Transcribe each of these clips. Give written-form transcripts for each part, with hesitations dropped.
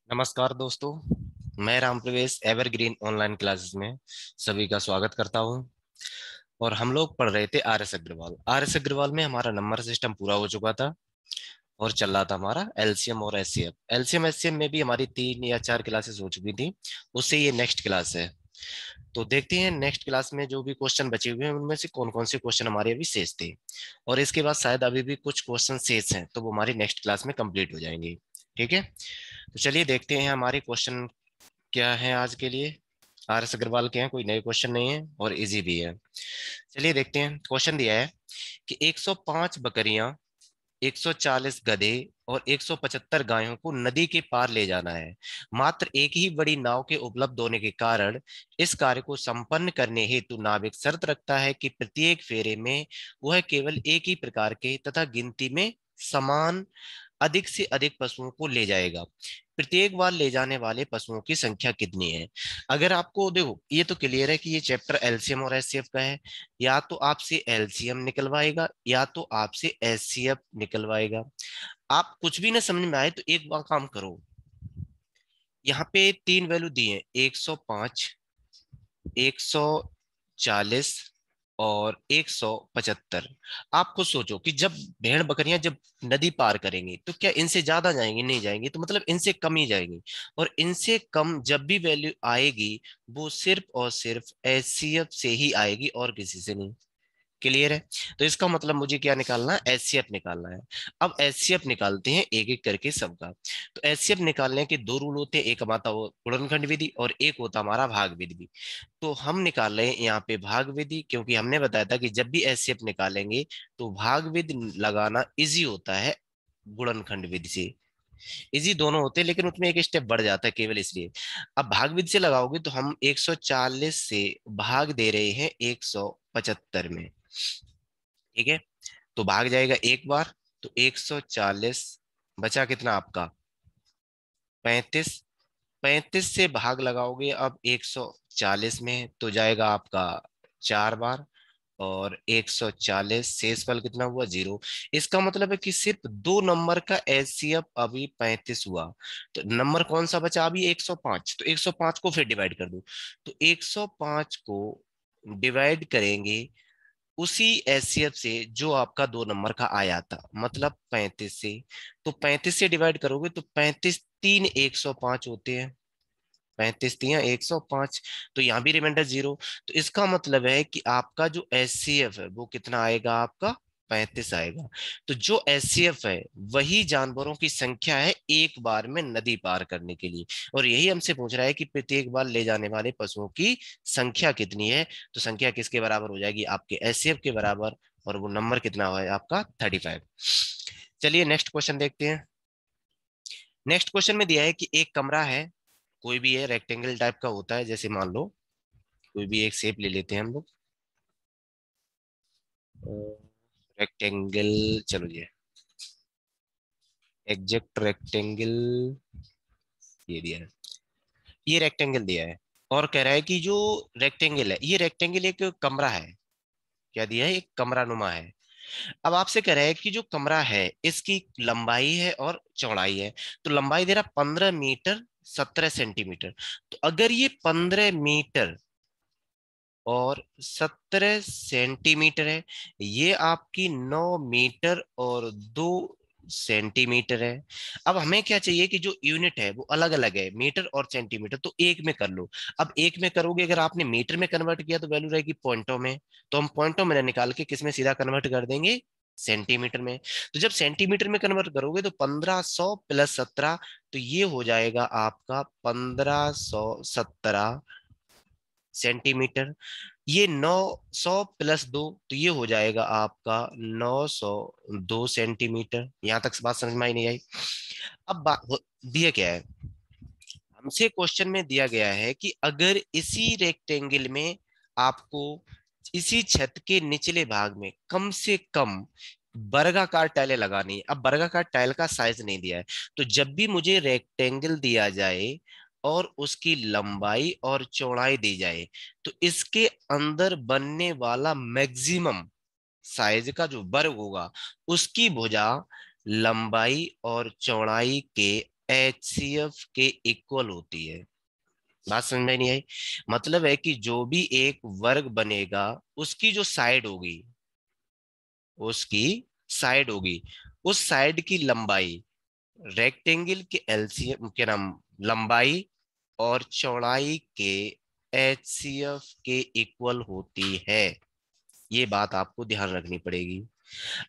नमस्कार दोस्तों। मैं राम प्रवेश एवरग्रीन ऑनलाइन क्लासेस में सभी का स्वागत करता हूं। और हम लोग पढ़ रहे थे आर एस अग्रवाल में हमारा नंबर सिस्टम पूरा हो चुका था और चल रहा था हमारा एलसीएम और एचसीएफ। एलसीएम एचसीएम में भी हमारी 3 या 4 क्लासेस हो चुकी थी। उससे ये नेक्स्ट क्लास है। तो देखते हैं नेक्स्ट क्लास में जो भी क्वेश्चन बचे हुए हैं उनमें से कौन कौन से क्वेश्चन हमारे अभी शेष थे। और इसके बाद शायद अभी भी कुछ क्वेश्चन शेष हैं, तो वो हमारी नेक्स्ट क्लास में कंप्लीट हो जाएंगे। ठीक है, तो चलिए देखते हैं हमारे क्वेश्चन क्या है आज के लिए। आर एस अग्रवाल के हैं, कोई नए क्वेश्चन नहीं है और इजी भी है। चलिए देखते हैं। क्वेश्चन दिया है कि 105 बकरियां, 140 गधे और 175 गायों को नदी के पार ले जाना है। मात्र एक ही बड़ी नाव के उपलब्ध होने के कारण इस कार्य को संपन्न करने हेतु नाविक शर्त रखता है कि प्रत्येक फेरे में वह केवल एक ही प्रकार के तथा गिनती में समान अधिक से अधिक पशुओं को ले जाएगा। प्रत्येक बार ले जाने वाले पशुओं की संख्या कितनी है। अगर आपको देखो, ये तो क्लियर है कि ये चैप्टर एलसीएम और एचसीएफ का है। या तो आपसे एलसीएम निकलवाएगा या तो आपसे एचसीएफ निकलवाएगा। आप कुछ भी ना समझ में आए तो एक बार काम करो। यहाँ पे 3 वैल्यू दी है, 105, 140 और 175। आप खुद सोचो कि जब भेड़ बकरियां जब नदी पार करेंगी तो क्या इनसे ज्यादा जाएंगी? नहीं जाएंगी, तो मतलब इनसे कम ही जाएंगी। और इनसे कम जब भी वैल्यू आएगी वो सिर्फ और सिर्फ एचसीएफ से ही आएगी और किसी से नहीं। क्लियर है? तो इसका मतलब मुझे क्या निकालना है? एचसीएफ निकालना है। अब एचसीएफ निकालते हैं एक एक करके सबका। तो एचसीएफ निकालने के दो रूल होते हैं, एक हमारा वो गुणनखंड विधि और एक होता हमारा भाग विधि। तो हम निकाल रहे हैं यहाँ पे भाग विधि, क्योंकि हमने बताया था कि जब भी एचसीएफ निकालेंगे तो भाग विधि लगाना इजी होता है गुणनखंड विधि से। इजी दोनों होते हैं लेकिन उसमें एक स्टेप बढ़ जाता है केवल इसलिए। अब भाग विधि से लगाओगे तो हम 140 से भाग दे रहे हैं 175 में। ठीक है, तो भाग जाएगा एक बार, तो 140 बचा कितना आपका? 35। 35 से भाग लगाओगे अब 140 में तो जाएगा आपका 4 बार। और 140 शेष फल कितना हुआ? 0। इसका मतलब है कि सिर्फ 2 नंबर का एचसीएफ अभी 35 हुआ। तो नंबर कौन सा बचा अभी? 105। तो 105 को फिर डिवाइड कर दो। तो 105 को डिवाइड करेंगे उसी एचसीएफ से जो आपका 2 नंबर का आया था, मतलब 35 से। तो 35 से डिवाइड करोगे तो 35 3 105 होते हैं। 35 3 105। तो यहाँ भी रिमाइंडर 0। तो इसका मतलब है कि आपका जो एचसीएफ है वो कितना आएगा? आपका 35 आएगा। तो जो एचसीएफ है वही जानवरों की संख्या है एक बार में नदी पार करने के लिए। और यही हमसे पूछ रहा है कि प्रत्येक बार ले जाने वाले पशुओं की संख्या कितनी है। तो संख्या किसके बराबर हो जाएगी? आपके एचसीएफ के बराबर। और वो नंबर कितना है आपका? 35। चलिए नेक्स्ट क्वेश्चन देखते हैं। नेक्स्ट क्वेश्चन में दिया है कि एक कमरा है, कोई भी है, रेक्टेंगल टाइप का होता है। जैसे मान लो कोई भी एक शेप ले लेते हैं हम लोग। रेक्टेंगल, चलो ये एग्जैक्ट रेक्टेंगल ये दिया है। ये रेक्टेंगल दिया है और कह रहा है कि जो रेक्टेंगल है, ये रेक्टेंगल एक कमरा है। क्या दिया है? एक कमरा नुमा है। अब आपसे कह रहा है कि जो कमरा है इसकी लंबाई है और चौड़ाई है। तो लंबाई दे रहा 15 मीटर 17 सेंटीमीटर। तो अगर ये 15 मीटर और 17 सेंटीमीटर है, ये आपकी 9 मीटर और 2 सेंटीमीटर है। अब हमें क्या चाहिए कि जो यूनिट है वो अलग अलग है, मीटर और सेंटीमीटर, तो एक में कर लो। अब एक में करोगे, अगर आपने मीटर में कन्वर्ट किया तो वैल्यू रहेगी पॉइंटों में। तो हम पॉइंटों में निकाल के किस में सीधा कन्वर्ट कर देंगे? सेंटीमीटर में। तो जब सेंटीमीटर में कन्वर्ट करोगे तो 1500 प्लस 17, तो ये हो जाएगा आपका 1517 सेंटीमीटर। ये 900 प्लस 2, तो ये हो जाएगा आपका 902 सेंटीमीटर। यहां तक बात समझ में आई नहीं आई? अब दिया क्या है हमसे? क्वेश्चन में दिया गया है कि अगर इसी रेक्टेंगल में आपको इसी छत के निचले भाग में कम से कम वर्गाकार टाइलें लगानी है। अब वर्गाकार टाइल का साइज नहीं दिया है। तो जब भी मुझे रेक्टेंगल दिया जाए और उसकी लंबाई और चौड़ाई दी जाए, तो इसके अंदर बनने वाला मैक्सिमम साइज का जो वर्ग होगा उसकी भुजा लंबाई और चौड़ाई के HCF के इक्वल होती है। बात समझ में नहीं आई? मतलब है कि जो भी एक वर्ग बनेगा उसकी जो साइड होगी, उसकी साइड होगी, उस साइड की लंबाई, रेक्टेंगल के एलसीएम के नाम, लंबाई और चौड़ाई के HCF के इक्वल होती है। ये बात आपको ध्यान रखनी पड़ेगी।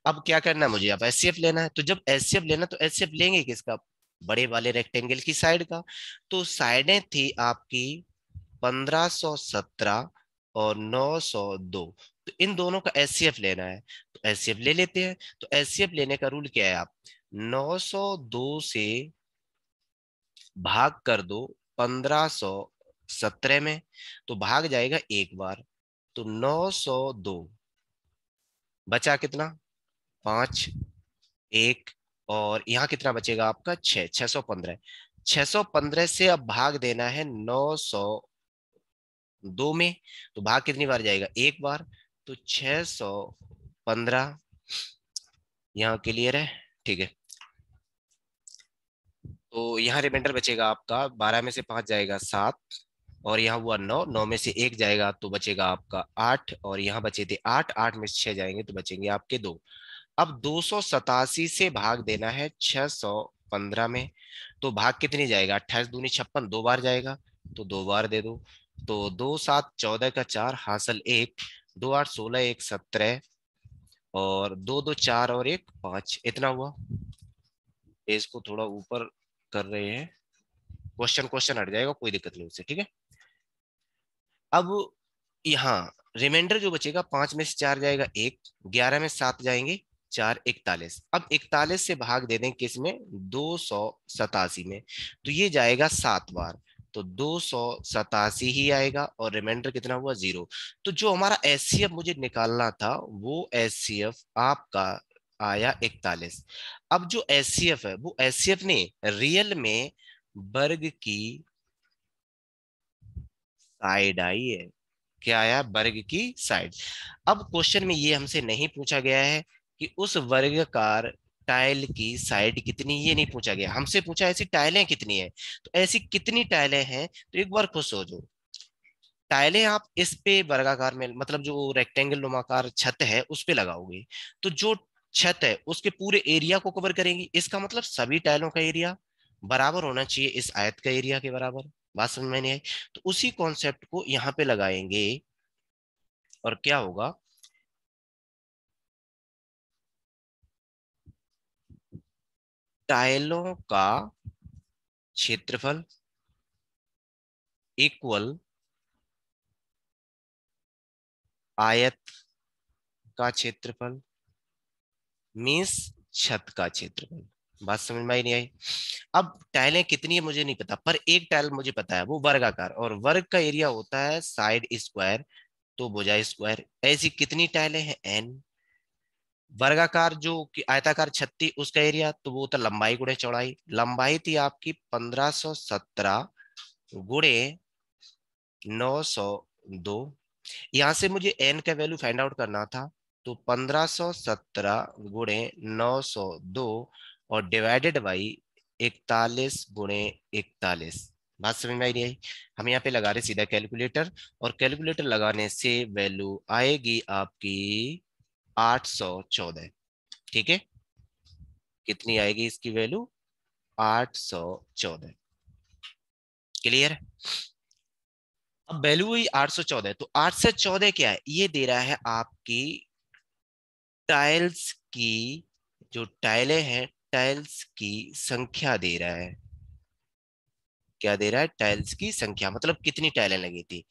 अब क्या करना है मुझे, अब HCF लेना है, तो जब HCF लेना तो HCF लेंगे किसका, बड़े वाले रेक्टेंगल की साइड का। तो साइडें थी आपकी 1517 और 902, तो इन दोनों का HCF लेना है, तो HCF ले लेते हैं। तो HCF लेने का रूल क्या है, आप 902 से भाग कर दो 1517 में, तो भाग जाएगा एक बार, तो 902 बचा कितना, 5, एक, और यहाँ कितना बचेगा आपका, 615। 615 से अब भाग देना है 902 में, तो भाग कितनी बार जाएगा, एक बार, तो 615। यहाँ क्लियर है? ठीक है। तो यहाँ रिमाइंडर बचेगा आपका, 12 में से 5 जाएगा 7, और यहाँ हुआ 9, 9 में से 1 जाएगा तो बचेगा आपका 8, और यहाँ बचे थे 8, 8 में से 6 जाएंगे तो बचेंगे आपके 2। अब 287 से भाग देना है 615 में, तो भाग कितनी जाएगा, 28 दूनी 56, 2 बार जाएगा, तो 2 बार दे दो। तो 2 7 14 का 4 हासिल 1, 2 8 16 1 17, और 2 2 4 और 1 5, इतना हुआ। इसको थोड़ा ऊपर कर रहे हैं, क्वेश्चन क्वेश्चन हट जाएगा, कोई दिक्कत नहीं उससे, ठीक है। अब यहाँ रिमाइंडर जो बचेगा, 5 में से 4 जाएगा 1, 11 में 7 जाएंगे 4, 41। अब 41 से भाग दे दें किस में, 287 में, तो ये जाएगा 7 बार, तो 287 ही आएगा, और रिमाइंडर कितना हुआ, 0। तो जो हमारा HCF मुझे निकालना था, वो HCF आपका आया 41। अब जो HCF है, वो HCF ने रियल में वर्ग की साइड आई है। क्या आया, वर्ग की साइड। अब क्वेश्चन में ये हमसे नहीं पूछा गया है कि उस वर्गाकार टाइल की साइड कितनी, ये नहीं पूछा गया, हमसे पूछा ऐसी टाइलें कितनी है। तो ऐसी कितनी टाइलें हैं, तो एक बार खुद सोचो। टाइलें आप इस पे वर्गाकार में, मतलब जो रेक्टेंगल नुमाकार छत है उस पे लगाओगे, तो जो छत है उसके पूरे एरिया को कवर करेंगी, इसका मतलब सभी टाइलों का एरिया बराबर होना चाहिए इस आयत का एरिया के बराबर। बात समझ में नहीं आई? तो उसी कॉन्सेप्ट को यहाँ पे लगाएंगे, और क्या होगा, टाइलों का क्षेत्रफल इक्वल आयत का क्षेत्रफल मीन्स छत का क्षेत्रफल। बात समझ में आई नहीं आई? अब टाइलें कितनी है मुझे नहीं पता, पर एक टाइल मुझे पता है, वो वर्गाकार, और वर्ग का एरिया होता है साइड स्क्वायर, तो भुजा स्क्वायर। ऐसी कितनी टाइलें हैं, n। वर्गाकार जो कि आयताकार छत थी उसका एरिया, तो वो था लंबाई गुणे चौड़ाई, लंबाई थी आपकी 1517 गुणे 902। यहां से मुझे n का वैल्यू फाइंड आउट करना था, तो 1517 गुणे 902 और डिवाइडेड बाई 41 गुणे 41। बात समझ में आई नहीं आई? हम यहाँ पे लगा रहे सीधा कैलकुलेटर, और कैलकुलेटर लगाने से वैल्यू आएगी आपकी 814। ठीक है, कितनी आएगी इसकी वैल्यू, 814। क्लियर? अब वैल्यू हुई 814, तो 8 से 14 क्या है, ये दे रहा है आपकी टाइल्स की, जो टाइलें हैं टाइल्स की संख्या दे रहा है। क्या दे रहा है, टाइल्स की संख्या, मतलब कितनी टाइलें लगी थी।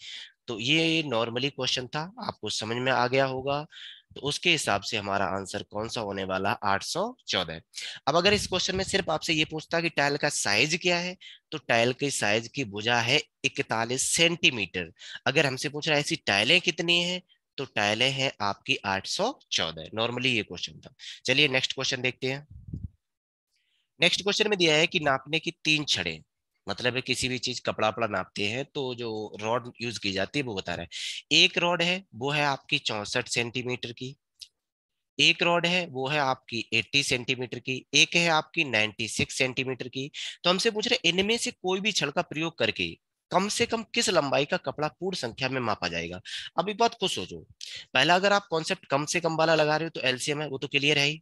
तो ये नॉर्मली क्वेश्चन था, आपको समझ में आ गया होगा। तो उसके हिसाब से हमारा आंसर कौन सा होने वाला, 814। अब अगर इस क्वेश्चन में सिर्फ आपसे ये पूछता कि टाइल का साइज क्या है, तो टाइल के साइज की भुजा है 41 सेंटीमीटर। अगर हमसे पूछ रहा है ऐसी टाइलें कितनी हैं, तो टाइलें हैं आपकी 814। नॉर्मली ये क्वेश्चन था। चलिए नेक्स्ट क्वेश्चन देखते हैं। नेक्स्ट क्वेश्चन में दिया है कि नापने की 3 छड़ें, मतलब है किसी भी चीज कपड़ा वपड़ा नापते हैं तो जो रॉड यूज की जाती है वो बता रहा है। एक रॉड है वो है आपकी 64 सेंटीमीटर की, एक रॉड है वो है आपकी 80 सेंटीमीटर की, एक है आपकी 96 सेंटीमीटर की। तो हमसे पूछ रहे इनमें से कोई भी छड़ का प्रयोग करके कम से कम किस लंबाई का कपड़ा पूर्ण संख्या में मापा जाएगा। अब एक बात को सोचो, पहला अगर आप कॉन्सेप्ट कम से कम वाला लगा रहे हो तो एलसीएम है, वो तो क्लियर है ही।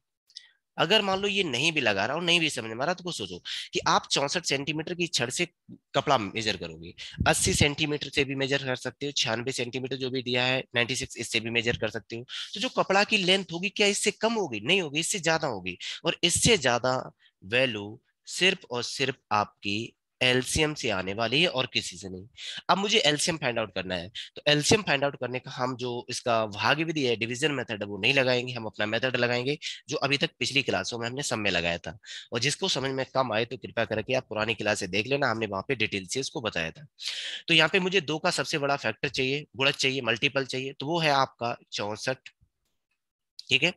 अगर मान लो ये नहीं भी लगा रहा और नहीं भी समझ में आ रहा तो कुछ सोचो कि आप 64 सेंटीमीटर की छड़ से कपड़ा मेजर करोगे, 80 सेंटीमीटर से भी मेजर कर सकते हो, 96 सेंटीमीटर जो भी दिया है 96 इससे भी मेजर कर सकते हो। तो जो कपड़ा की लेंथ होगी क्या इससे कम होगी? नहीं होगी, इससे ज्यादा होगी। और इससे ज्यादा वैल्यू सिर्फ और सिर्फ आपकी एलसीएम से आने वाली है और किसी से नहीं। अब मुझे एलसीएम फाइंड आउट करना है, तो एलसीएम फाइंड आउट करने का हम जो इसका भाग विधि है, डिवीजन मेथड है, वो नहीं लगाएंगे, हम अपना मेथड लगाएंगे जो अभी तक पिछली क्लासों में हमने सब में लगाया था। और जिसको समझ में कम आए तो कृपया करके आप पुरानी क्लास से देख लेना, हमने वहां पे डिटेल से इसको बताया था। तो यहाँ पे मुझे दो का सबसे बड़ा फैक्टर चाहिए, गुणज चाहिए, मल्टीपल चाहिए, तो वो है आपका 64। ठीक है,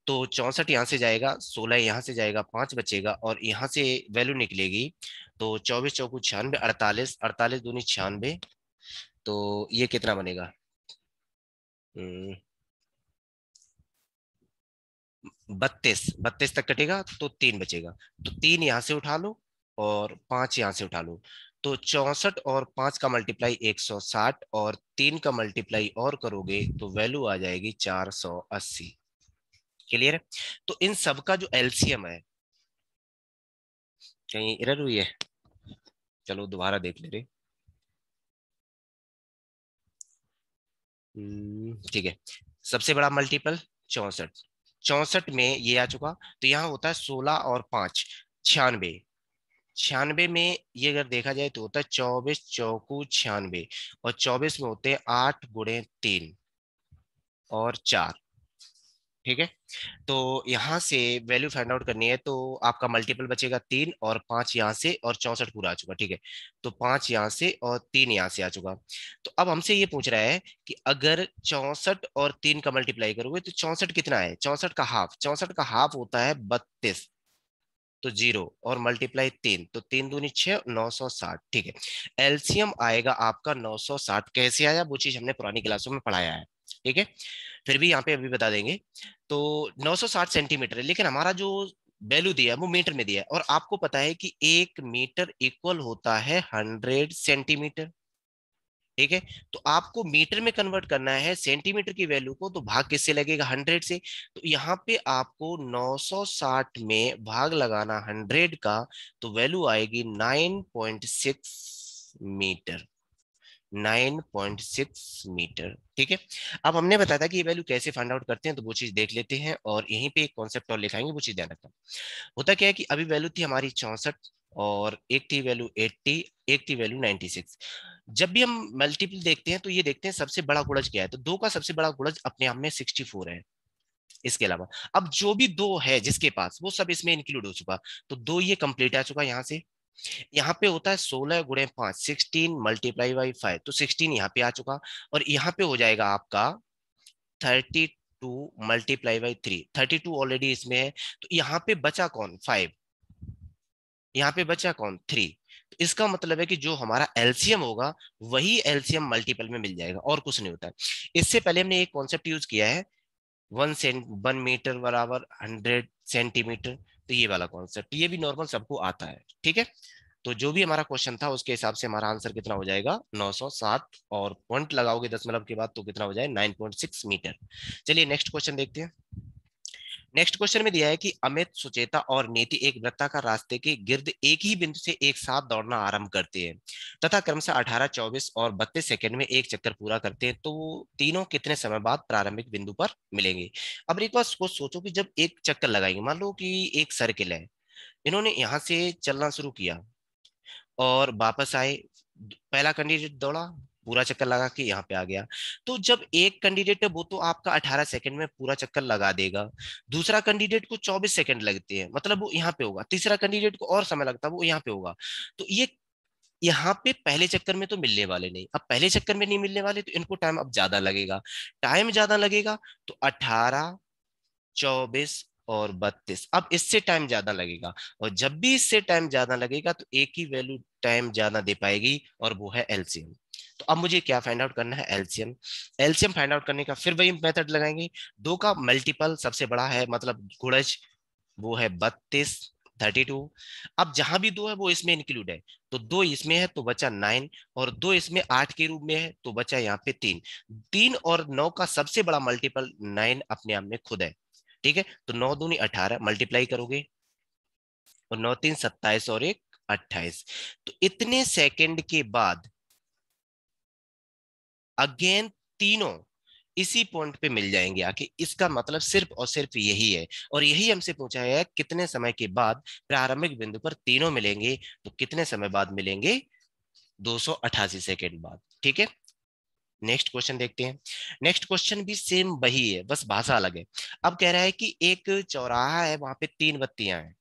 तो 64 यहाँ से जाएगा, 16 यहाँ से जाएगा, 5 बचेगा और यहाँ से वैल्यू निकलेगी। तो 24 चौकू 96, 48, 48 दूनी 96, तो ये कितना बनेगा? 32, 32 तक कटेगा तो 3 बचेगा। तो 3 यहां से उठा लो और 5 यहां से उठा लो। तो 64 और 5 का मल्टीप्लाई 160 और 3 का मल्टीप्लाई और करोगे तो वैल्यू आ जाएगी 480। क्लियर है? तो इन सब का जो एलसीएम है, कहीं एरर हुई है? चलो दोबारा देख ले रहे। ठीक है, सबसे बड़ा मल्टीपल 64, 64 में ये आ चुका। तो यहाँ होता है 16 और 5 96, 96 में ये अगर देखा जाए तो होता है 24 चौकू 96, और 24 में होते हैं 8 गुणे 3 और 4। ठीक है, तो यहां से वैल्यू फाइंड आउट करनी है, तो आपका मल्टीपल बचेगा 3 और 5 यहाँ से और 64 पूरा आ चुका। ठीक है, तो 5 यहाँ से और 3 यहाँ से आ चुका। तो अब हमसे ये पूछ रहा है कि अगर 64 और 3 का मल्टीप्लाई करोगे तो 64 कितना है? 64 का हाफ, 64 का हाफ होता है 32, तो 0 और मल्टीप्लाई 3, तो 3 दूनी 6, 960। ठीक है, एलसीएम आएगा आपका 960। कैसे आया वो चीज हमने पुरानी क्लासों में पढ़ाया है। ठीक है, फिर भी यहाँ पे अभी बता देंगे। तो 960 सेंटीमीटर है, लेकिन हमारा जो वैल्यू दिया है वो मीटर में दिया है, और आपको पता है कि 1 मीटर इक्वल होता है 100 सेंटीमीटर। ठीक है, तो आपको मीटर में कन्वर्ट करना है सेंटीमीटर की वैल्यू को, तो भाग किससे लगेगा? 100 से। तो यहाँ पे आपको 960 में भाग लगाना 100 का, तो वैल्यू आएगी 9.6 मीटर। 9.6 मीटर। ठीक है, अब हमने बताया था कि ये वैल्यू कैसे फाइंड आउट करते हैं, तो वो चीज देख लेते हैं, और यहीं पे एक कॉन्सेप्ट और लिखाएंगे, वो चीज ध्यान रखना। होता क्या है कि अभी वैल्यू थी हमारी 64, और एक थी वैल्यू 80, एक थी वैल्यू 96। जब भी हम मल्टीपल देखते हैं तो ये देखते हैं सबसे बड़ा गुणज क्या है, तो दो का सबसे बड़ा गुणज अपने आप में 64 है। इसके अलावा अब जो भी दो है जिसके पास, वो सब इसमें इंक्लूड हो चुका। तो दो ये कंप्लीट आ चुका यहाँ से। यहाँ पे होता है 16 गुणे 5, 16 मल्टीप्लाई बाई 5, तो 16 यहाँ पे आ चुका। और यहाँ पे हो जाएगा आपका 32 मल्टीप्लाई बाई 3, 32 ऑलरेडी इसमें है। तो यहाँ पे बचा कौन? 5। यहाँ पे बचा कौन? 3। तो इसका मतलब है कि जो हमारा एलसीएम होगा वही एलसीएम मल्टीपल में मिल जाएगा, और कुछ नहीं होता है। इससे पहले हमने एक कॉन्सेप्ट यूज किया है, 1 मीटर बराबर 100 सेंटीमीटर। तो ये वाला कॉन्सेप्ट ये भी नॉर्मल सबको आता है। ठीक है, तो जो भी हमारा क्वेश्चन था उसके हिसाब से हमारा आंसर कितना हो जाएगा? 960, और पॉइंट लगाओगे दशमलव के बाद तो कितना हो जाए? 9.6 मीटर। चलिए नेक्स्ट क्वेश्चन देखते हैं। नेक्स्ट क्वेश्चन में दिया है कि अमित, सुचेता और नीति एक वृत्ताकार रास्ते के गिर्द एक ही बिंदु से एक साथ दौड़ना आरंभ करते हैं तथा क्रमशः 18, 24 और 32 सेकंड में एक चक्कर पूरा करते हैं, तो वो तीनों कितने समय बाद प्रारंभिक बिंदु पर मिलेंगे? अब एक बार सोचो कि जब एक चक्कर लगाएंगे, मान लो कि एक सर्किल है, इन्होंने यहां से चलना शुरू किया और वापस आए, पहला कैंडिडेट दौड़ा, पूरा चक्कर लगा के यहाँ पे आ गया। तो जब एक कैंडिडेट है वो तो आपका 18 सेकंड में पूरा चक्कर लगा देगा, दूसरा कैंडिडेट को 24 सेकंड लगते हैं, मतलब वो यहाँ पे होगा, तीसरा कैंडिडेट को और समय लगता है, वो यहाँ पे होगा। तो ये यहाँ पे पहले चक्कर में तो मिलने वाले नहीं, अब पहले चक्कर में नहीं मिलने वाले तो इनको टाइम अब ज्यादा लगेगा। टाइम ज्यादा लगेगा तो 18, 24 और 32, अब इससे टाइम ज्यादा लगेगा, और जब भी इससे टाइम ज्यादा लगेगा तो एक ही वैल्यू टाइम ज्यादा दे पाएगी, और वो है एलसीएम। तो अब मुझे क्या फाइंड आउट करना है, एलसीएम। एलसीएम फाइंड आउट करने का फिर वही मेथड लगाएंगे, दो का मल्टीपल सबसे बड़ा है, मतलब गुणज, वो है 32, 32। अब जहां भी दो है वो इसमें इंक्लूड है, तो दो इसमें है तो बचा 9, और दो इसमें 8 के रूप में है तो बचा यहाँ पे 3। 3 और 9 का सबसे बड़ा मल्टीपल 9 अपने आप में खुद है। ठीक है, तो 9 दूनी 18 मल्टीप्लाई करोगे, और 9 3 27 और एक 28। तो इतने सेकंड के बाद अगेन तीनों इसी पॉइंट पे मिल जाएंगे आके, इसका मतलब सिर्फ और सिर्फ यही है। और यही हमसे पूछा है कितने समय के बाद प्रारंभिक बिंदु पर तीनों मिलेंगे, तो कितने समय बाद मिलेंगे, 288 सेकेंड बाद। ठीक है, नेक्स्ट क्वेश्चन देखते हैं। नेक्स्ट क्वेश्चन भी सेम वही है, बस भाषा अलग है। अब कह रहा है कि एक चौराहा है, वहां पे तीन बत्तियां हैं,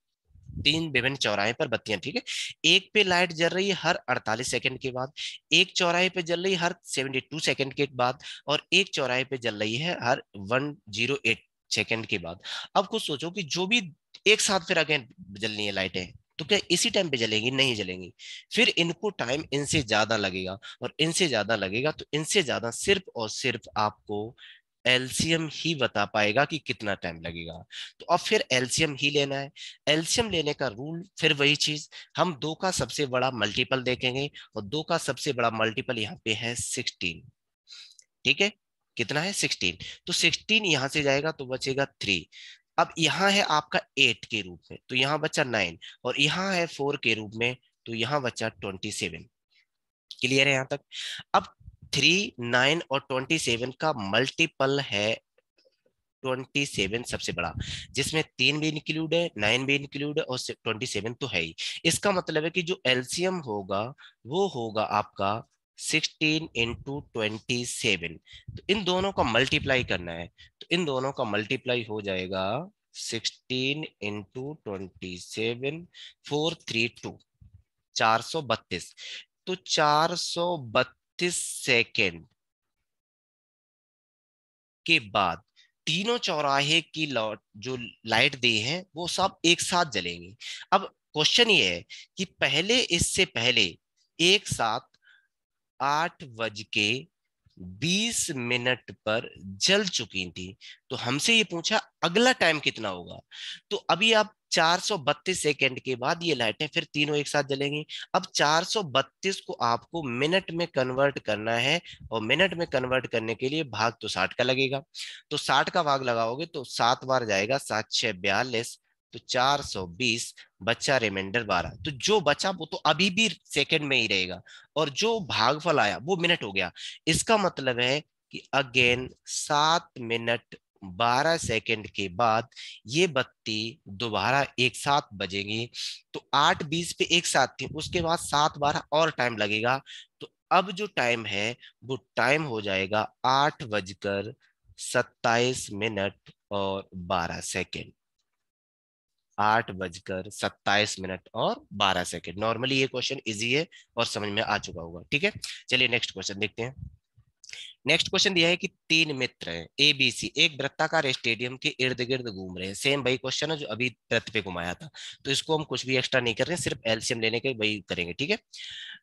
तीन विभिन्न चौराहे पर बत्तियां, ठीक है। एक पे लाइट जल रही है हर 48 सेकंड के बाद, एक चौराहे पे जल रही है हर 72 सेकंड के बाद, और एक चौराहे पे जल रही है हर 108 सेकंड के बाद। अब कुछ सोचो कि जो भी एक साथ फिर अगेन जलनी है लाइटें, तो क्या इसी टाइम पे जलेंगी, नहीं जलेंगी। फिर इनको टाइम इनसे ज्यादा लगेगा, और इनसे ज्यादा लगेगा, तो इनसे ज्यादा सिर्फ और सिर्फ आपको एलसीएम ही बता पाएगा कि कितना टाइम लगेगा। तो अब फिर एलसीएम ही लेना है। एलसीएम लेने का रूल फिर वही चीज, हम दो का सबसे बड़ा मल्टीपल देखेंगे, और दो का सबसे बड़ा मल्टीपल यहाँ पे है 16। ठीक है, कितना है 16, तो 16 यहां से जाएगा तो बचेगा 3। अब यहाँ है आपका 8 के रूप में, तो यहाँ बचा 9, और यहाँ है 4 के रूप में, तो यहाँ बचा 27। क्लियर है यहाँ तक। अब 3, 9 और 27 का मल्टीपल है 27 सबसे बड़ा, जिसमें 3 भी इंक्लूड है, 9 भी इंक्लूड है, और 27 तो है ही। इसका मतलब है कि जो एलसीएम होगा वो होगा आपका 16 इंटू 27। तो इन दोनों का मल्टीप्लाई करना है, तो इन दोनों का मल्टीप्लाई हो जाएगा 16 इंटू 27, 432, 432। तो 432 सेकेंड के बाद तीनों चौराहे की लौट जो लाइट दी है वो सब एक साथ जलेंगी। अब क्वेश्चन ये है कि पहले, इससे पहले एक साथ 8:20 पर जल चुकी थी, तो हमसे ये पूछा अगला टाइम कितना होगा। तो अभी आप 432 सेकेंड के बाद ये लाइटें फिर तीनों एक साथ जलेंगी। अब 432 को आपको मिनट में कन्वर्ट करना है, और मिनट में कन्वर्ट करने के लिए भाग तो 60 का लगेगा। तो 60 का भाग लगाओगे तो 7 बार जाएगा, 7 6 42, तो 420, बच्चा रिमाइंडर 12। तो जो बचा वो तो अभी भी सेकंड में ही रहेगा, और जो भागफल आया वो मिनट हो गया। इसका मतलब है कि अगेन 7 मिनट 12 सेकंड के बाद ये बत्ती दोबारा एक साथ बजेगी। तो 8:20 पे एक साथ थी, उसके बाद 7 12 और टाइम लगेगा। तो अब जो टाइम है वो टाइम हो जाएगा 8:27 और 12 सेकंड। 8:27 और 12 सेकंड। नॉर्मली ये क्वेश्चन इजी है और समझ में आ चुका होगा। ठीक है, चलिए नेक्स्ट क्वेश्चन देखते हैं। नेक्स्ट क्वेश्चन दिया है कि तीन मित्र हैं ए बी सी, एक वृत्ताकार स्टेडियम के इर्द गिर्द घूम रहे हैं। सेम वही क्वेश्चन है जो अभी वृत्त पे घुमाया था, तो इसको हम कुछ भी एक्स्ट्रा नहीं कर रहे हैं, सिर्फ एलसीएम लेने के वही करेंगे। ठीक है,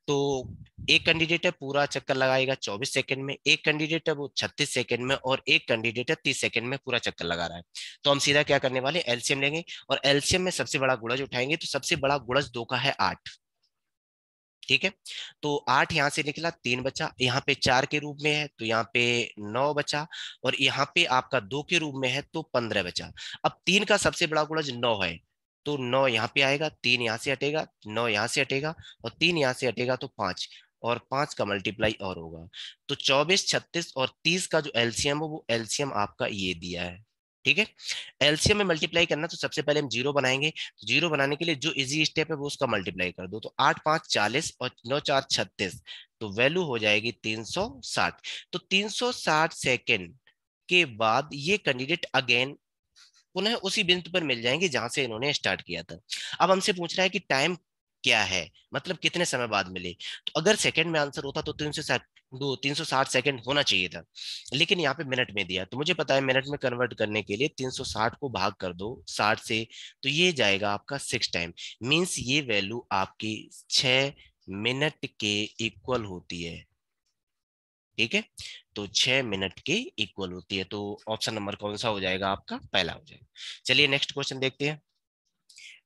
तो एक कैंडिडेट है पूरा चक्कर लगाएगा 24 सेकंड में, एक कैंडिडेट है वो 36 सेकंड में, और एक कैंडिडेट है 30 सेकंड में पूरा चक्कर लगा रहा है। तो हम सीधा क्या करने वाले, एलसीएम लेंगे, और एलसीएम में सबसे बड़ा गुणज उठाएंगे। तो सबसे बड़ा गुणज दो का है 8। ठीक है, तो 8 यहां से निकला, 3 बचा, यहाँ पे 4 के रूप में है तो यहाँ पे 9 बचा, और यहाँ पे आपका 2 के रूप में है तो 15 बचा। अब 3 का सबसे बड़ा गुणज 9 है, तो 9 यहाँ पे आएगा, 3 यहाँ से हटेगा, 9 यहाँ से हटेगा, और 3 यहाँ से हटेगा तो 5, और 5 का मल्टीप्लाई और होगा। तो 24 36 और 30 का जो एलसीएम है वो एलसीएम आपका ये दिया है। ठीक है, एलसीएम में मल्टीप्लाई करना, तो सबसे पहले हम जीरो बनाएंगे। तो जीरो बनाने के लिए जो इजी स्टेप है वो उसका मल्टीप्लाई कर दो, तो 8 5 40 और 9 4 36, तो वैल्यू हो जाएगी 360। तो 360 सेकेंड के बाद ये कैंडिडेट अगेन पुनः उसी बिंदु पर मिल जाएंगे जहां से इन्होंने स्टार्ट किया था। अब हमसे पूछ रहा है कि टाइम क्या है, मतलब कितने समय बाद मिले। तो अगर सेकंड में आंसर होता तो 360 सेकंड होना चाहिए था, लेकिन यहाँ पे मिनट में दिया, तो मुझे पता है मिनट में कन्वर्ट करने के लिए 360 को भाग कर दो 60 से, तो ये जाएगा आपका 6 टाइम। मीन्स ये वैल्यू आपकी 6 मिनट के इक्वल होती है। ठीक है, तो 6 मिनट के इक्वल होती है। तो ऑप्शन नंबर कौन सा हो जाएगा आपका? पहला हो जाएगा। चलिए नेक्स्ट क्वेश्चन देखते हैं।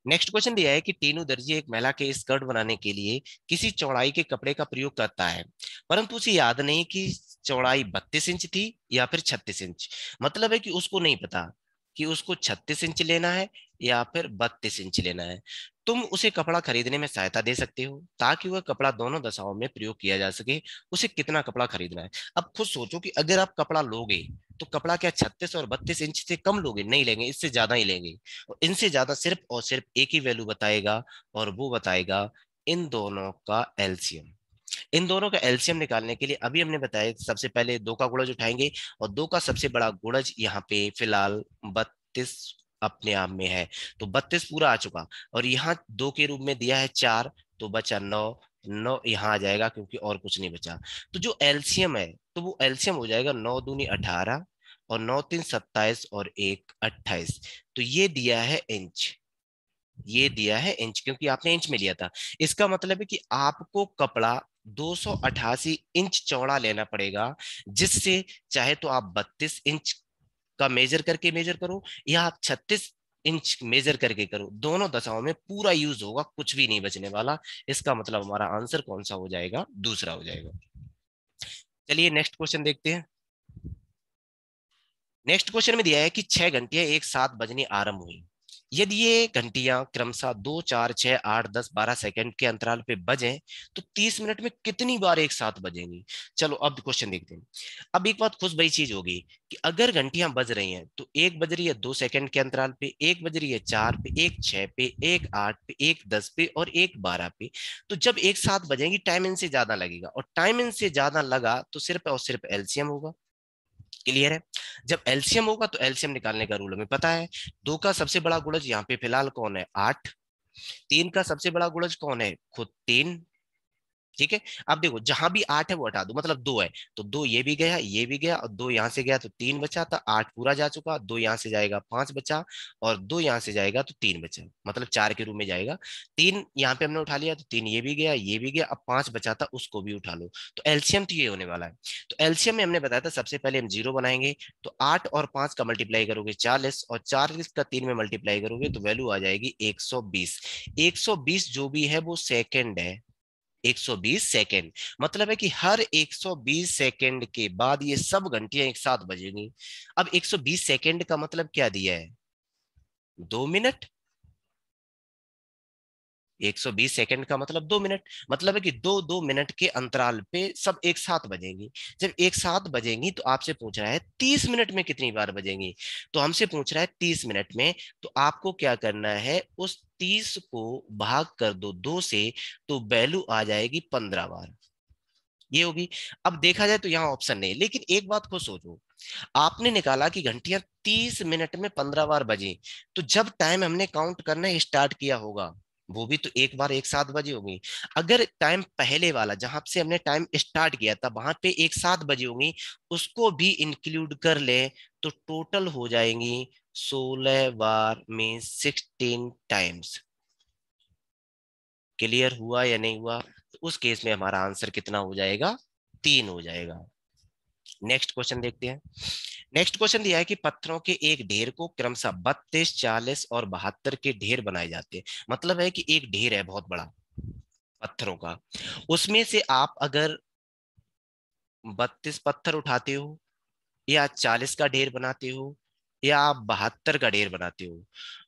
नेक्स्ट क्वेश्चन दिया है कि टीनू दर्जी एक महिला के स्कर्ट बनाने के लिए किसी चौड़ाई के कपड़े का प्रयोग करता है, परंतु उसे याद नहीं कि चौड़ाई 32 इंच थी या फिर 36 इंच। मतलब है कि उसको नहीं पता कि उसको 36 इंच लेना है या फिर 32 इंच लेना है। तुम उसे कपड़ा खरीदने में सहायता दे सकते हो ताकि वह कपड़ा दोनों दशाओं में प्रयोग किया जा सके। उसे कितना कपड़ा खरीदना है? अब खुद सोचो कि अगर आप कपड़ा लोगे तो कपड़ा क्या 36 और 32 इंच से कम लोगे? नहीं लेंगे, इससे ज्यादा ही लेंगे। और इनसे ज्यादा सिर्फ और सिर्फ एक ही वैल्यू बताएगा, और वो बताएगा इन दोनों का एलसीएम। इन दोनों का एलसीएम निकालने के लिए अभी हमने बताया सबसे पहले दो का गुणज उठाएंगे, और दो का सबसे बड़ा गुणज यहाँ पे फिलहाल 32 अपने आप में है, तो 32 पूरा आ चुका। और यहाँ दो के रूप में दिया है 4, तो बचा 9। 9 यहाँ आ जाएगा क्योंकि और कुछ नहीं बचा। तो जो एलसीएम है तो वो एलसीएम हो जाएगा 9 दूनी 18, और 9 तीन 27, और 1 28। तो ये दिया है इंच, ये दिया है इंच क्योंकि आपने इंच में लिया था। इसका मतलब है कि आपको कपड़ा 288 इंच चौड़ा लेना पड़ेगा, जिससे चाहे तो आप 32 इंच का मेजर करके मेजर करो, या आप 36 इंच मेजर करके करो, दोनों दशाओं में पूरा यूज होगा, कुछ भी नहीं बचने वाला। इसका मतलब हमारा आंसर कौन सा हो जाएगा? दूसरा हो जाएगा। चलिए नेक्स्ट क्वेश्चन देखते हैं। नेक्स्ट क्वेश्चन में दिया है कि 6 घंटियां एक साथ बजनी आरंभ हुई। यदि ये घंटियां क्रमशः 2 4 6 8 10 12 सेकंड के अंतराल पे बजें, तो 30 मिनट में कितनी बार एक साथ बजेंगी? चलो अब क्वेश्चन देखते हैं। अब एक बात खुश बड़ी चीज होगी कि अगर घंटियां बज रही हैं तो एक बज रही है 2 सेकंड के अंतराल पे, एक बज रही है 4 पे, एक 6 पे, एक 8 पे, एक 10 पे, और एक 12 पे। तो जब एक साथ बजेंगी टाइम इनसे ज्यादा लगेगा, और टाइम इनसे ज्यादा लगा तो सिर्फ और सिर्फ एलसीएम होगा। क्लियर है? जब एलसीएम होगा तो एलसीएम निकालने का रूल हमें पता है। दो का सबसे बड़ा गुणज यहाँ पे फिलहाल कौन है? 8। तीन का सबसे बड़ा गुणज कौन है? खुद 3। ठीक है, अब देखो जहां भी 8 है वो हटा दो, मतलब 2 है, तो 2 ये भी गया, ये भी गया, और 2 यहां से गया तो 3 बचा, था 8 पूरा जा चुका, 2 यहां से जाएगा 5 बचा, और 2 यहां से जाएगा तो 3 बचा, मतलब 4 के रूप में जाएगा। 3 यहाँ पे हमने उठा लिया तो 3 ये भी गया, ये भी गया, अब 5 बचा था उसको भी उठा लो। तो एलसीएम तो ये होने वाला है। तो एलसीएम में हमने बताया था सबसे पहले हम जीरो बनाएंगे, तो 8 और 5 का मल्टीप्लाई करोगे 40, और 40 का 3 में मल्टीप्लाई करोगे तो वैल्यू आ जाएगी 120। 120 जो भी है वो सेकेंड है, 120 सेकेंड। मतलब है कि हर 120 सेकेंड के बाद ये सब घंटियां एक साथ बजेंगी। अब 120 सेकेंड का मतलब क्या दिया है? 2 मिनट। 120 सेकंड का मतलब 2 मिनट, मतलब है कि दो दो मिनट के अंतराल पे सब एक साथ बजेंगी। जब एक साथ बजेंगी तो आपसे पूछ रहा है 30 मिनट में कितनी बार बजेंगी। तो हमसे पूछ रहा है 30 मिनट में, तो आपको क्या करना है? उस 30 को भाग कर दो 2 से, तो वैल्यू आ जाएगी 15 बार। ये होगी। अब देखा जाए तो यहाँ ऑप्शन नहीं, लेकिन एक बात को सोचो, आपने निकाला कि घंटियां 30 मिनट में 15 बार बजी, तो जब टाइम हमने काउंट करना स्टार्ट किया होगा वो भी तो एक बार एक साथ बजी होगी। अगर टाइम पहले वाला जहां से हमने टाइम स्टार्ट किया था वहां पे एक साथ बजी होंगी, उसको भी इंक्लूड कर ले, तो टोटल हो जाएंगी 16 बार में 16 टाइम्स। क्लियर हुआ या नहीं हुआ? तो उस केस में हमारा आंसर कितना हो जाएगा? 3 हो जाएगा। नेक्स्ट क्वेश्चन देखते हैं। नेक्स्ट क्वेश्चन दिया है कि पत्थरों के एक ढेर को क्रमशः 32 40 और 72 के ढेर बनाए जाते हैं। मतलब है कि एक ढेर है बहुत बड़ा पत्थरों का, उसमें से आप अगर 32 पत्थर उठाते हो, या 40 का ढेर बनाते हो, या आप 72 का ढेर बनाते हो,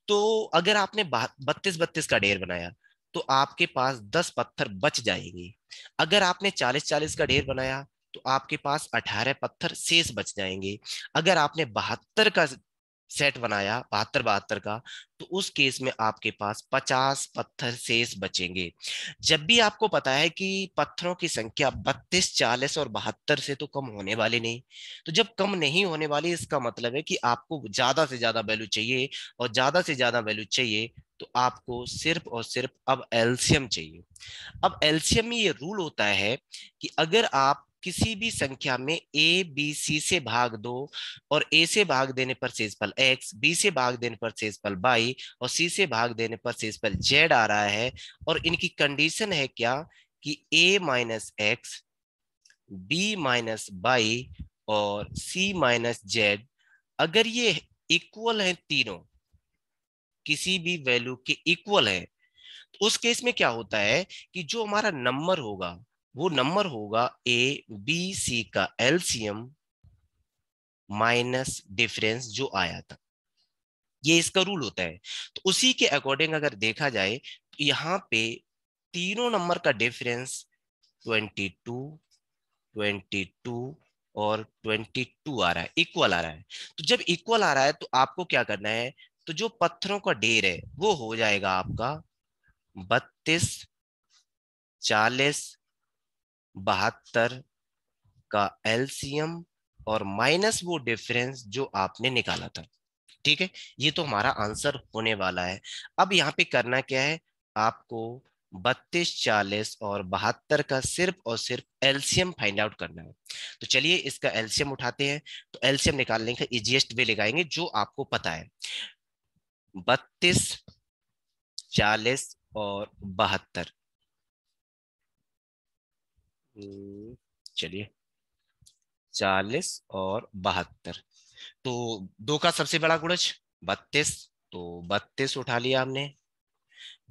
तो अगर आपने 32 का ढेर बनाया तो आपके पास 10 पत्थर बच जाएंगे। अगर आपने 40 40 का ढेर बनाया तो आपके पास 18 पत्थर शेष बच जाएंगे। अगर आपने 72 का सेट बनाया, 72 72 का, तो उस केस में आपके पास 50 पत्थर शेष बचेंगे। जब भी आपको पता है कि पत्थरों की संख्या 32 40 और 72 से तो कम होने वाली नहीं, तो जब कम नहीं होने वाली इसका मतलब है कि आपको ज्यादा से ज्यादा वैल्यू चाहिए, और ज्यादा से ज्यादा वैल्यू चाहिए तो आपको सिर्फ और सिर्फ अब एलसीएम चाहिए। अब एलसीएम में ये रूल होता है कि अगर आप किसी भी संख्या में ए बी सी से भाग दो, और ए से भाग देने पर शेषफल एक्स, बी से भाग देने पर शेषफल वाई, और सी से भाग देने पर शेषफल जेड आ रहा है, और इनकी कंडीशन है क्या? कि A minus X B minus Y और सी माइनस जेड, अगर ये इक्वल है, तीनों किसी भी वैल्यू के इक्वल है, तो उस केस में क्या होता है कि जो हमारा नंबर होगा वो नंबर होगा ए बी सी का एलसीएम माइनस डिफरेंस जो आया था। ये इसका रूल होता है। तो उसी के अकॉर्डिंग अगर देखा जाए तो यहाँ पे तीनों नंबर का डिफरेंस 22, 22 और 22 आ रहा है, इक्वल आ रहा है। तो जब इक्वल आ रहा है तो आपको क्या करना है, तो जो पत्थरों का ढेर है वो हो जाएगा आपका 32, 40, 72 का एलसीएम और माइनस वो डिफरेंस जो आपने निकाला था। ठीक है, ये तो हमारा आंसर होने वाला है। अब यहाँ पे करना क्या है, आपको 32, 40 और 72 का सिर्फ और सिर्फ एलसीएम फाइंड आउट करना है। तो चलिए इसका एलसीएम उठाते हैं। तो एलसीएम निकालने का इजीएस्ट वे लगाएंगे जो आपको पता है, 32, 40 और 72। चलिए 40 और 72, तो दो का सबसे बड़ा गुणज 32, तो 32 उठा लिया हमने।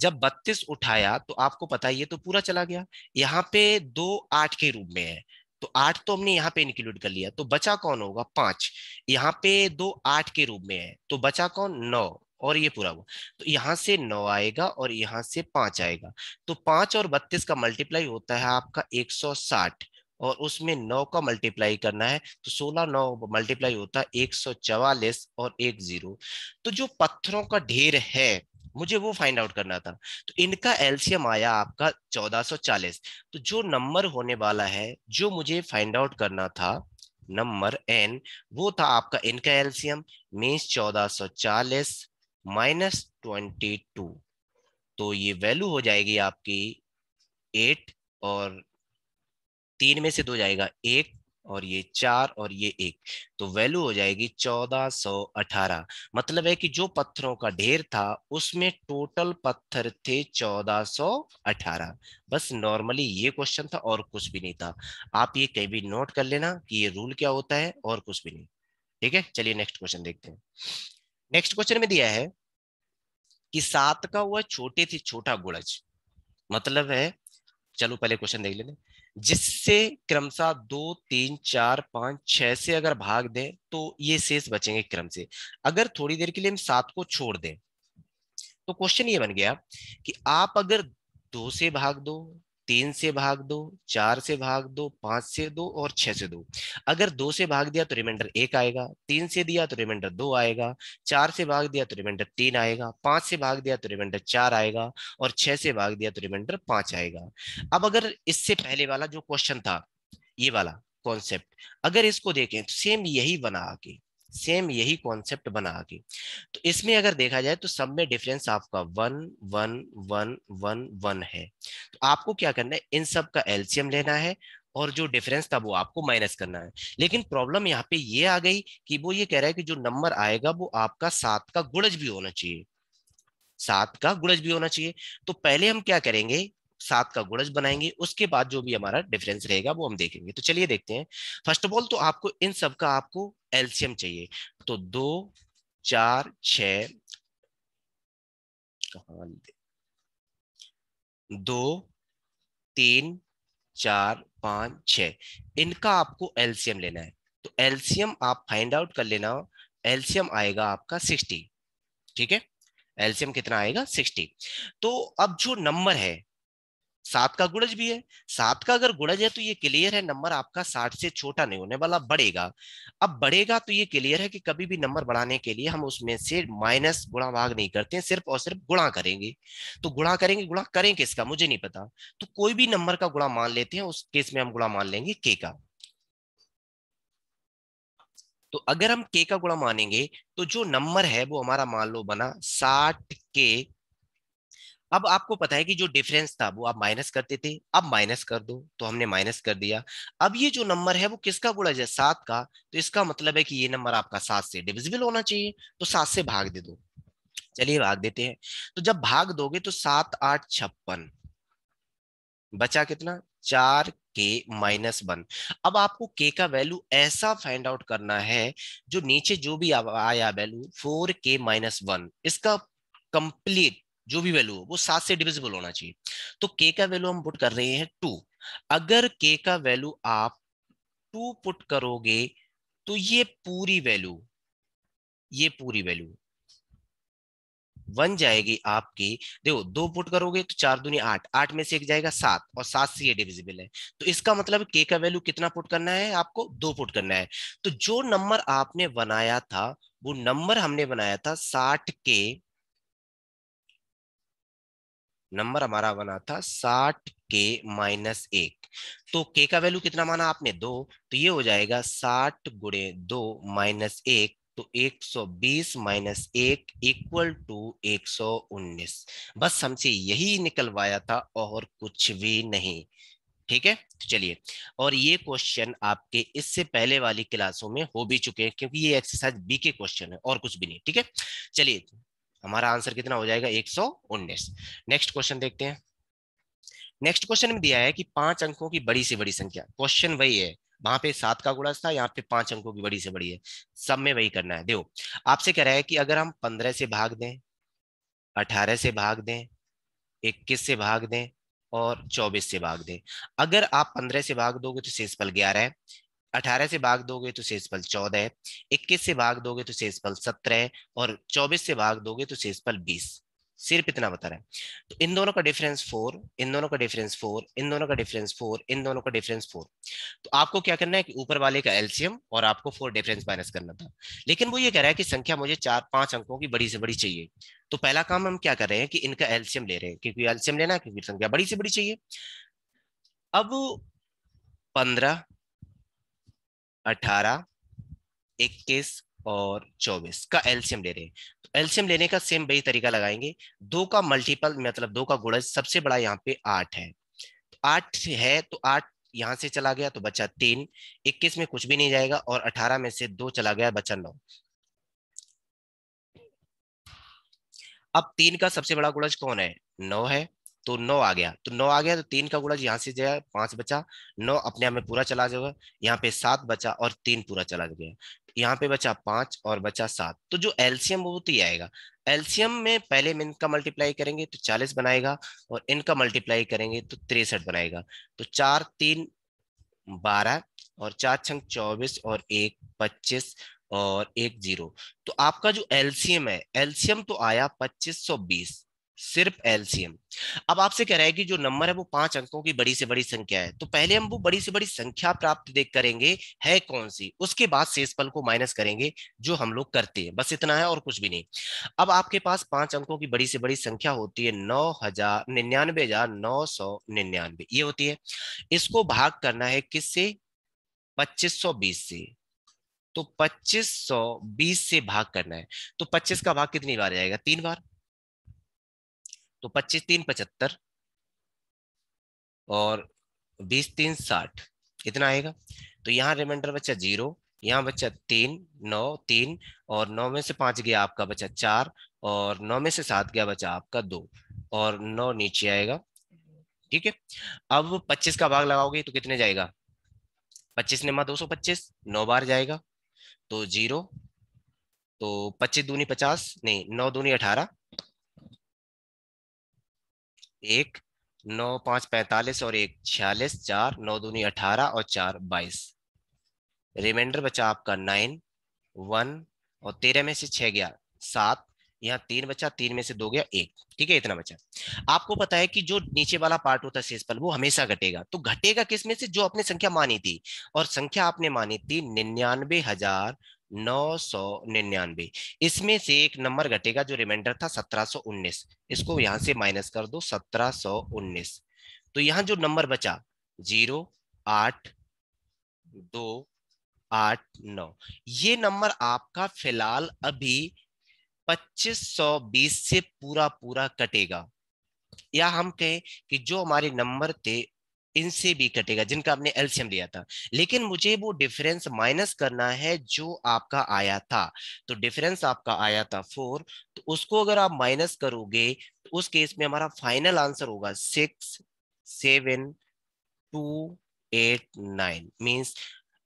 जब 32 उठाया तो आपको पता है ये तो पूरा चला गया, यहाँ पे दो 8 के रूप में है, तो 8 तो हमने यहाँ पे इंक्लूड कर लिया, तो बचा कौन होगा 5। यहाँ पे दो 8 के रूप में है तो बचा कौन 9, और ये पूरा हुआ। तो यहाँ से 9 आएगा और यहाँ से 5 आएगा। तो 5 और 32 का मल्टीप्लाई होता है आपका 160, और उसमें 9 का मल्टीप्लाई करना है तो 16, 9 मल्टीप्लाई होता है 144 और एक जीरो। तो जो पत्थरों का ढेर है मुझे वो फाइंड आउट करना था। तो इनका एलसीएम आया आपका 1440। तो जो नंबर होने वाला है जो मुझे फाइंड आउट करना था, नंबर एन, वो था आपका इनका एलसीएम मीन्स 1440 माइनस 22। तो ये वैल्यू हो जाएगी आपकी 8, और 3 में से 2 जाएगा 1, और ये 4 और ये 1, तो वैल्यू हो जाएगी 1418। मतलब है कि जो पत्थरों का ढेर था उसमें टोटल पत्थर थे 1418। बस नॉर्मली ये क्वेश्चन था और कुछ भी नहीं था। आप ये कहीं भी नोट कर लेना कि ये रूल क्या होता है, और कुछ भी नहीं। ठीक है, चलिए नेक्स्ट क्वेश्चन देखते हैं। नेक्स्ट क्वेश्चन में दिया है कि 7 का हुआ छोटे से छोटा गुणज, मतलब है, चलो पहले क्वेश्चन देख लेते हैं। जिससे क्रमशः 2, 3, 4, 5, 6 से अगर भाग दें तो ये शेष बचेंगे क्रम से। अगर थोड़ी देर के लिए हम 7 को छोड़ दें तो क्वेश्चन ये बन गया कि आप अगर 2 से भाग दो, 3 से भाग दो, 4 से भाग दो, 5 से दो और 6 से दो। अगर 2 से भाग दिया तो रिमाइंडर 1 आएगा, 3 से दिया तो रिमाइंडर 2 आएगा, 4 से भाग दिया तो रिमाइंडर 3 आएगा, 5 से भाग दिया तो रिमाइंडर 4 आएगा, और 6 से भाग दिया तो रिमाइंडर 5 आएगा। अब अगर इससे पहले वाला जो क्वेश्चन था, ये वाला कॉन्सेप्ट अगर इसको देखें तो सेम यही बना आगे, सेम यही कॉन्सेप्ट बना आगे। तो इसमें अगर देखा जाए तो सब में डिफरेंस आपका 1, 1, 1, 1, 1 है। तो आपको क्या करना है, इन सब का एलसीएम लेना है, और जो डिफरेंस था वो आपको माइनस करना है। लेकिन प्रॉब्लम यहाँ पे ये आ गई कि वो ये कह रहा है कि जो नंबर आएगा वो आपका 7 का गुणज भी होना चाहिए, 7 का गुणज भी होना चाहिए। तो पहले हम क्या करेंगे, 7 का गुणज बनाएंगे, उसके बाद जो भी हमारा डिफरेंस रहेगा वो हम देखेंगे। तो चलिए देखते हैं। फर्स्ट ऑफ ऑल तो आपको इन सब का आपको एलसीएम चाहिए। तो 2, 4, 6, कहाँ, 2, 3, 4, 5, 6, इनका आपको एलसीएम लेना है। तो एलसीएम आप फाइंड आउट कर लेना, एलसीएम आएगा आपका 60। ठीक है, एलसीएम कितना आएगा 60। तो अब जो नंबर है 7 का गुणज भी है, 7 का अगर गुणज है तो ये क्लियर है नंबर आपका 60 से छोटा नहीं होने वाला, बढ़ेगा। अब बढ़ेगा तो ये क्लियर है कि कभी भी नंबर बढ़ाने के लिए हम उसमें से माइनस गुणा भाग नहीं करते हैं, सिर्फ और सिर्फ गुणा करेंगे। तो गुणा करेंगे, गुणा करें किसका मुझे नहीं पता, तो कोई भी नंबर का गुणा मान लेते हैं, उस केस में हम गुणा मान लेंगे के का। तो अगर हम के का गुणा मानेंगे तो जो नंबर है वो हमारा मान लो बना 60 के। अब आपको पता है कि जो डिफरेंस था वो आप माइनस करते थे, अब माइनस कर दो, तो हमने माइनस कर दिया। अब ये जो नंबर है वो किसका गुणज है 7 का, तो इसका मतलब है कि ये नंबर आपका 7 से डिविजिबल होना चाहिए, तो 7 से भाग दे दो। चलिए भाग देते हैं। तो जब भाग दोगे तो 7, 8, 56, बचा कितना 4 k-1। अब आपको k का वैल्यू ऐसा फाइंड आउट करना है, जो नीचे जो भी आया वैल्यू 4k-1, इसका कंप्लीट जो भी वैल्यू हो वो 7 से डिविजिबल होना चाहिए। तो k का वैल्यू हम पुट कर रहे हैं 2। अगर k का वैल्यू आप 2 पुट करोगे तो ये पूरी वैल्यू बन जाएगी आपकी। देखो, 2 पुट करोगे तो 4 दूनी 8, 8 में से एक जाएगा 7, और 7 से ये डिविजिबल है। तो इसका मतलब के का वैल्यू कितना पुट करना है, आपको 2 पुट करना है। तो जो नंबर आपने बनाया था, वो नंबर हमने बनाया था 60 के तो के का वैल्यू कितना माना आपने 2, तो ये हो जाएगा 60 × 2 - 1, तो 120 - 1 = 119। बस हमसे यही निकलवाया था और कुछ भी नहीं। ठीक है, तो चलिए। और ये क्वेश्चन आपके इससे पहले वाली क्लासों में हो भी चुके हैं, क्योंकि ये एक्सरसाइज बी के क्वेश्चन है और कुछ भी नहीं। ठीक है, चलिए, हमारा आंसर कितना हो जाएगा, 119। नेक्स्ट क्वेश्चन देखते हैं। नेक्स्ट क्वेश्चन में दिया है कि 5 अंकों की बड़ी से बड़ी संख्या, क्वेश्चन वही है, वहां पे 7 का गुणज था, यहाँ पे 5 अंकों की बड़ी से बड़ी है, सब में वही करना है। देखो, आपसे कह रहा है कि अगर हम 15 से भाग दें, 18 से भाग दें, 21 से भाग दें और 24 से भाग दें। अगर आप 15 से भाग दोगे तो शेषफल 11 है, 18 से भाग दोगे तो शेषफल 14 है, 21 से भाग दोगे तो शेषफल 17 है, और 24 से भाग दोगे तो शेषफल 20। सिर्फ इतना बता रहा है। तो इन दोनों का डिफरेंस 4, इन दोनों का डिफरेंस 4, इन दोनों का डिफरेंस 4, इन दोनों का डिफरेंस 4। तो आपको क्या करना है कि ऊपर वाले का एलसीएम और आपको 4 डिफरेंस माइनस करना था। लेकिन वो ये कह रहा है कि संख्या मुझे 4-5 अंकों की बड़ी से बड़ी चाहिए। तो पहला काम हम क्या कर रहे हैं कि इनका एलसीएम ले रहे हैं, क्योंकि एलसीएम लेना है, क्योंकि संख्या बड़ी से बड़ी चाहिए। अब 15, 18, 21 और 24 का एलसीएम ले रहे हैं। तो एलसीएम लेने का सेम वही तरीका लगाएंगे। 2 का मल्टीपल मतलब 2 का गुणज सबसे बड़ा यहाँ पे 8 है। तो 8 है तो 8 यहां से चला गया तो बचा 3, 21 में कुछ भी नहीं जाएगा, और 18 में से 2 चला गया, बचा 9। अब 3 का सबसे बड़ा गुणज कौन है, 9 है। तो 9 आ गया, तो 9 आ गया, तो 3 का गुणज यहाँ से जाए 5 बचा, 9 अपने आप में पूरा चला जाएगा, यहाँ पे 7 बचा और 3 पूरा चला गया, यहाँ पे बचा 5 और बचा 7। तो जो एलसीएम वो तो ही आएगा। एलसीएम में पहले हम इनका मल्टीप्लाई करेंगे तो 40 बनाएगा, और इनका मल्टीप्लाई करेंगे तो 63 बनाएगा। तो 4 3 12, और 4 6 24, और 1 25, और 1 0। तो आपका जो एलसीएम है, एलसीएम तो आया 2520, सिर्फ एलसीएम। अब आपसे कह रहा है कि जो नंबर है वो 5 अंकों की बड़ी से बड़ी संख्या है, तो पहले हम वो बड़ी से बड़ी संख्या प्राप्त देख करेंगे है कौन सी, उसके बाद शेषफल को माइनस करेंगे, जो हम लोग करते हैं। बस इतना है और कुछ भी नहीं। अब आपके पास 5 अंकों की बड़ी से बड़ी संख्या होती है 99,99,999, ये होती है। इसको भाग करना है किससे, 2520 से। तो 2520 से भाग करना है, तो 25 का भाग कितनी बार जाएगा, 3 बार। तो 25 3 75, और 20 3 60, इतना आएगा। तो यहाँ रिमाइंडर बचा 0, यहाँ बचा 3 9 3, और 9 में से 5 गया आपका बचा 4, और 9 में से 7 गया बचा आपका 2, और 9 नीचे आएगा। ठीक है, अब 25 का भाग लगाओगे तो कितने जाएगा, 25 ने 225, 9 बार जाएगा, तो 0। तो 25 दूनी 50, नहीं 9 दूनी 18, 1 9 5 45, और 1 46, 4 9 दूनी 18, और 4 22। रिमाइंडर बचा आपका 9 1, और 13 में से 6 गया 7, यहाँ 3 बचा, 3 में से 2 गया 1। ठीक है, इतना बचा। आपको पता है कि जो नीचे वाला पार्ट होता है शेषफल, वो हमेशा घटेगा। तो घटेगा किस में से, जो आपने संख्या मानी थी, और संख्या आपने मानी थी 99,999। इसमें से एक नंबर घटेगा, जो रिमाइंडर था 1719। इसको यहां से माइनस कर दो, 1719। तो यहाँ जो नंबर बचा 0 8 2 8 9, ये नंबर आपका फिलहाल अभी 2520 से पूरा पूरा कटेगा। या हम कहें कि जो हमारे नंबर थे इनसे भी कटेगा, जिनका आपने एलसीएम लिया था। लेकिन मुझे वो डिफरेंस माइनस करना है जो आपका आया था। तो डिफरेंस आपका आया था 4, तो उसको अगर आप माइनस करोगे तो उस केस में हमारा फाइनल आंसर होगा 6 7 2 9 मीन्स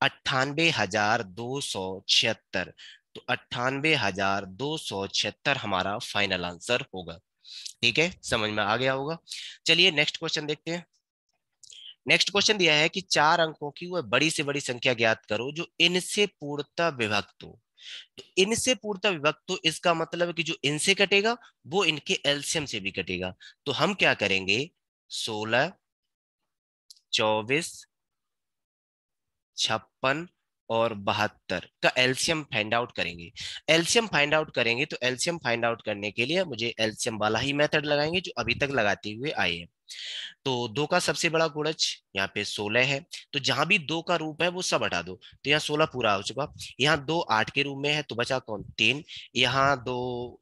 98,276। तो 98,276 हमारा फाइनल आंसर होगा। ठीक है, समझ में आ गया होगा। चलिए नेक्स्ट क्वेश्चन देखते हैं। नेक्स्ट क्वेश्चन दिया है कि 4 अंकों की वह बड़ी से बड़ी संख्या ज्ञात करो जो इनसे पूर्णतः विभक्त हो। तो इनसे पूर्णतः विभक्त हो, इसका मतलब है कि जो इनसे कटेगा वो इनके एलसीएम से भी कटेगा। तो हम क्या करेंगे, 16, 24, 56 और 72 का एलसीएम फाइंड आउट करेंगे। एलसीएम फाइंड आउट करेंगे तो एलसीएम फाइंड आउट करने के लिए मुझे एलसीएम वाला ही मेथड लगाएंगे जो अभी तक लगाते हुए आए हैं। तो दो का सबसे बड़ा गुणज यहाँ पे 16 है, तो जहां भी दो का रूप है वो सब हटा दो। तो यहाँ 16 पूरा हो चुका। यहाँ दो 8 के रूप में है तो बचा कौन, 3। यहाँ दो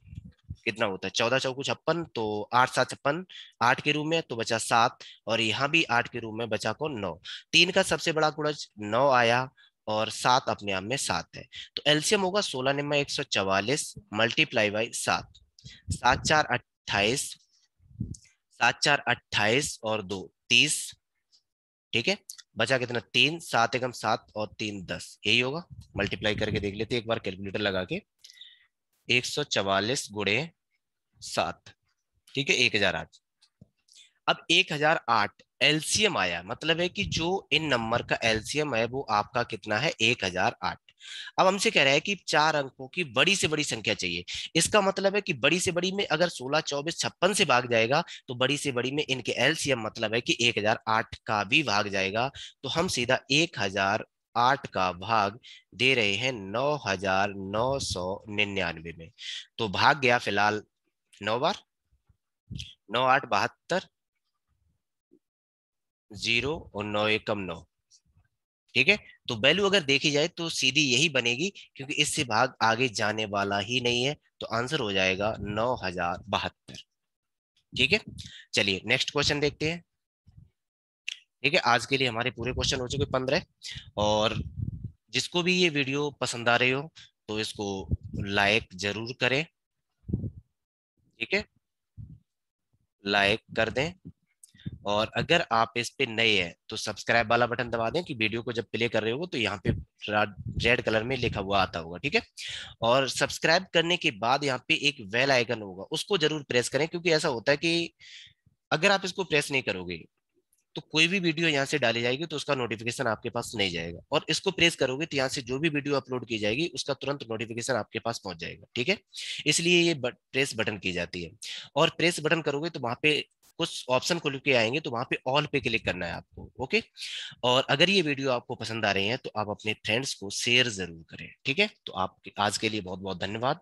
कितना होता है, 14 चौको 56, तो 8 7 56, 8 के रूप में है तो बचा 7। और यहाँ भी 8 के रूप में बचा कौन, 9। 3 का सबसे बड़ा गुणज 9 आया और 7 अपने आप में 7 है। तो एलसीएम होगा 16 निम्मा 144 मल्टीप्लाई बाई 7। 7 4 28, 7 4 28 और 2 30। ठीक है, बचा कितना, 3। 7 एकम 7 और 3 10, यही होगा। मल्टीप्लाई करके देख लेते हैं एक बार कैलकुलेटर लगा के। 144 गुणे 7, ठीक है, 1008। अब 1008 एलसीएम आया, मतलब है कि जो इन नंबर का एलसीएम है वो आपका कितना है, 1008। अब हमसे कह रहा है कि 4 अंकों की बड़ी से बड़ी संख्या चाहिए। इसका मतलब है कि बड़ी से बड़ी में अगर 16 24 56 से भाग जाएगा तो बड़ी से बड़ी में इनके एलसीएम मतलब है कि 1008 का भी भाग जाएगा। तो हम सीधा 1008 का भाग दे रहे हैं 9,999 में। तो भाग गया फिलहाल 9 बार। 9 8 72, 0 और 9 एकम 9। ठीक है, तो वैल्यू अगर देखी जाए तो सीधी यही बनेगी क्योंकि इससे भाग आगे जाने वाला ही नहीं है। तो आंसर हो जाएगा 9,072। ठीक है, चलिए नेक्स्ट क्वेश्चन देखते हैं। ठीक है, आज के लिए हमारे पूरे क्वेश्चन हो चुके 15। और जिसको भी ये वीडियो पसंद आ रही हो तो इसको लाइक जरूर करें। ठीक है, लाइक कर दें। और अगर आप इस पे नए हैं तो सब्सक्राइब वाला बटन दबा दें कि वीडियो को जब प्ले कर रहे हो तो यहाँ पे रेड कलर में लिखा हुआ आता होगा। ठीक है, और सब्सक्राइब करने के बाद यहाँ पे एक बेल आइकन होगा, उसको जरूर प्रेस करें क्योंकि ऐसा होता है कि अगर आप इसको प्रेस नहीं करोगे तो कोई भी वीडियो यहाँ से डाली जाएगी तो उसका नोटिफिकेशन आपके पास नहीं जाएगा, और इसको प्रेस करोगे तो यहाँ से जो भी वीडियो अपलोड की जाएगी उसका तुरंत नोटिफिकेशन आपके पास पहुंच जाएगा। ठीक है, इसलिए ये प्रेस बटन की जाती है। और प्रेस बटन करोगे तो वहां पे कुछ ऑप्शन खुल के आएंगे, तो वहां पे ऑल पे क्लिक करना है आपको। ओके, और अगर ये वीडियो आपको पसंद आ रही है तो आप अपने फ्रेंड्स को शेयर जरूर करें। ठीक है, तो आप आज के लिए बहुत बहुत धन्यवाद।